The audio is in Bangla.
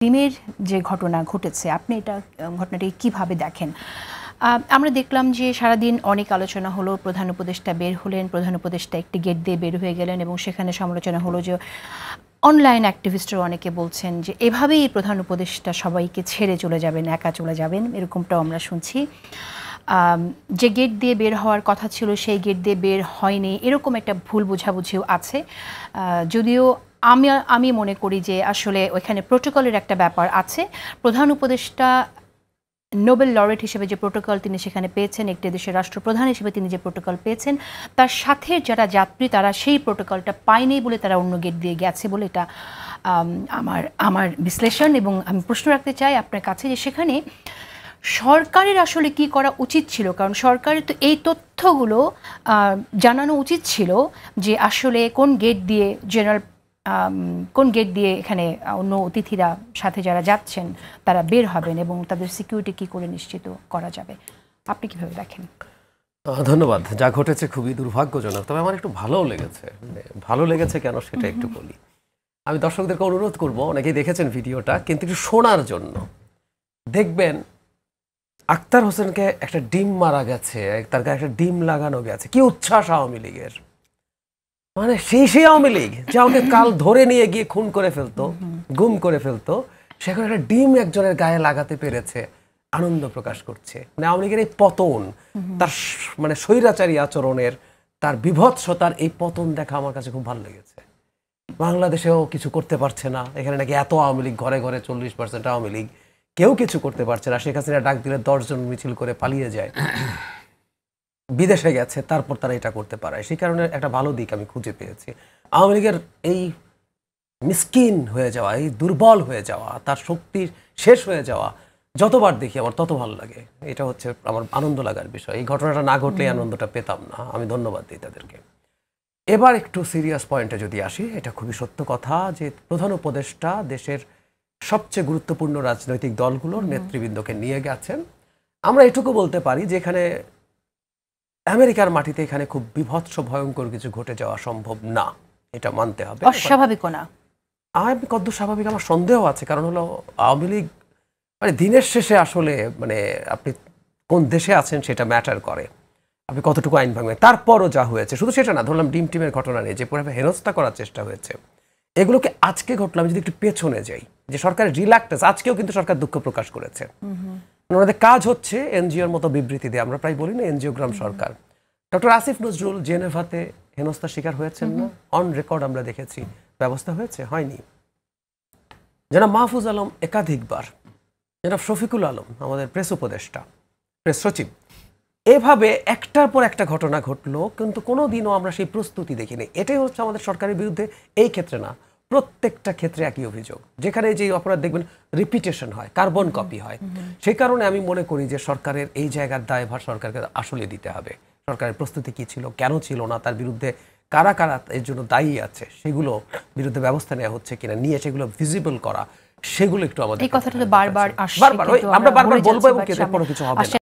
ডিমের যে ঘটনা ঘটেছে আপনি এটা ঘটনাটি কিভাবে দেখেন? আমরা দেখলাম যে সারাদিন অনেক আলোচনা হলো, প্রধান উপদেষ্টা বের হলেন, প্রধান উপদেষ্টা একটি গেট দিয়ে বের হয়ে গেলেন এবং সেখানে সমালোচনা হলো যে অনলাইন অ্যাক্টিভিস্টরা অনেকে বলছেন যে এভাবেই প্রধান উপদেষ্টা সবাইকে ছেড়ে চলে যাবেন, একা চলে যাবেন, এরকমটাও আমরা শুনছি। যে গেট দিয়ে বের হওয়ার কথা ছিল সেই গেট দিয়ে বের হয়নি, এরকম একটা ভুল বোঝাবুঝিও আছে। যদিও আমি মনে করি যে আসলে ওইখানে প্রোটোকলের একটা ব্যাপার আছে। প্রধান উপদেষ্টা নোবেল লরেট হিসেবে যে প্রোটোকল তিনি সেখানে পেয়েছেন, একটি দেশের রাষ্ট্রপ্রধান হিসেবে তিনি যে প্রোটোকল পেয়েছেন, তার সাথে যারা যাত্রী তারা সেই প্রোটোকলটা পায়নি বলে তারা অন্য গেট দিয়ে গেছে বলে এটা আমার বিশ্লেষণ। এবং আমি প্রশ্ন রাখতে চাই আপনার কাছে যে সেখানে সরকারের আসলে কি করা উচিত ছিল, কারণ সরকারের তো এই তথ্যগুলো জানানো উচিত ছিল যে আসলে কোন গেট দিয়ে কোন গেট দিয়ে এখানে অন্য অতিথিরা সাথে যারা যাচ্ছেন তারা বের হবেন এবং তাদের সিকিউরিটি কি করে নিশ্চিত করা যাবে। আপনি কিভাবে দেখেন? ধন্যবাদ। যা ঘটেছে খুবই দুর্ভাগ্যজনক, তবে আমার একটু ভালোও লেগেছে। ভালো লেগেছে কেন সেটা একটু বলি। আমি দর্শকদেরকে অনুরোধ করব, অনেকেই দেখেছেন ভিডিওটা, কিন্তু একটু শোনার জন্য। দেখবেন আক্তার হোসেনকে একটা ডিম মারা গেছে, তার গায়ে একটা ডিম লাগানো গেছে। কি উচ্ছ্বাস আওয়ামী লীগের! মানে সেই আওয়ামী লীগ যে আমাকে কাল ধরে নিয়ে গিয়ে খুন করে ফেলতো, গুম করে ফেলতো, সেখানে একটা ডিম একজনের গায়ে লাগাতে পেরেছে, আনন্দ প্রকাশ করছে। মানে আওয়ামী লীগের এই পতন, তার মানে স্বৈরাচারী আচরণের, তার বিভৎসতার এই পতন দেখা আমার কাছে খুব ভালো লেগেছে। বাংলাদেশেও কিছু করতে পারছে না, এখানে নাকি এত আওয়ামী লীগ, ঘরে ঘরে 40% আওয়ামী লীগ, কেউ কিছু করতে পারছে না। শেখ হাসিনা ডাক দিলে 10 জন মিছিল করে পালিয়ে যায়, বিদেশে গেছে, তারপর তারা এটা করতে পারে। সেই কারণে একটা ভালো দিক আমি খুঁজে পেয়েছি। আওয়ামী লীগের এই মিসকিন হয়ে যাওয়া, এই দুর্বল হয়ে যাওয়া, তার শক্তি শেষ হয়ে যাওয়া যতবার দেখি আমার তত ভালো লাগে। এটা হচ্ছে আমার আনন্দ লাগার বিষয়। এই ঘটনাটা না ঘটলে আনন্দটা পেতাম না। আমি ধন্যবাদ দিই তাদেরকে। এবার একটু সিরিয়াস পয়েন্টে যদি আসি, এটা খুবই সত্য কথা যে প্রধান উপদেষ্টা দেশের সবচেয়ে গুরুত্বপূর্ণ রাজনৈতিক দলগুলোর নেতৃবৃন্দকে নিয়ে গেছেন। আমরা এটুকু বলতে পারি যে এখানে আমেরিকার মাটিতে এখানে খুব বিভৎস ভয়ঙ্কর কিছু ঘটে যাওয়া সম্ভব না, এটা মানতে হবে। অস্বাভাবিকও না, আমি কত স্বাভাবিক আমার সন্দেহ আছে। কারণ হলো আওয়ামী লীগ মানে দিনের শেষে আসলে মানে আপনি কোন দেশে আছেন সেটা ম্যাটার করে, আপনি কতটুকু আইন ভাঙবেন। তারপরও যা হয়েছে, শুধু সেটা না, ধরলাম ডিম টিমের ঘটনা নিয়ে যে পুরো হেনস্থা করার চেষ্টা হয়েছে, এগুলোকে আজকে ঘটলো। আমি যদি একটু পেছনে যাই, যে সরকারের রিল্যাক্টেন্স, আজকেও কিন্তু সরকার দুঃখ প্রকাশ করেছে। ওনাদের কাজ হচ্ছে এনজিওর মতো বিবৃতি দিয়ে, আমরা প্রায় বলি না এনজিওগ্রাম সরকার। ডক্টর আসিফ নজরুল জেনেভাতে হেনস্থার শিকার হয়েছেন না, অন রেকর্ড আমরা দেখেছি। ব্যবস্থা হয়েছে? হয়নি। জনাব মাহফুজ আলম একাধিকবার, জনাব শফিকুল আলম আমাদের প্রেস উপদেষ্টা, প্রেস সচিব, এভাবে একটার পর একটা ঘটনা ঘটলো, কিন্তু কোনোদিনও আমরা সেই প্রস্তুতি দেখিনি। এটাই হচ্ছে আমাদের সরকারের বিরুদ্ধে, এই ক্ষেত্রে না, প্রত্যেকটা ক্ষেত্রে একই অভিযোগ। যেখানে যে অপরাধ দেখবেন রিপিটেশন হয়, কার্বন কপি হয়। সেই কারণে আমি মনে করি যে সরকারের এই জায়গার দায়ভার সরকারকে আসলে দিতে হবে। সরকারের প্রস্তুতি কি ছিল, কেন ছিল না, তার বিরুদ্ধে কারা কারা এর জন্য দায়ী আছে, সেগুলো বিরুদ্ধে ব্যবস্থা নেওয়া হচ্ছে কিনা, নিয়ে সেগুলো ভিজিবল করা, সেগুলো একটু আমাদের এই কথাটা বারবার আমরা বারবার বলবো এবং কোনো কিছু হবে না।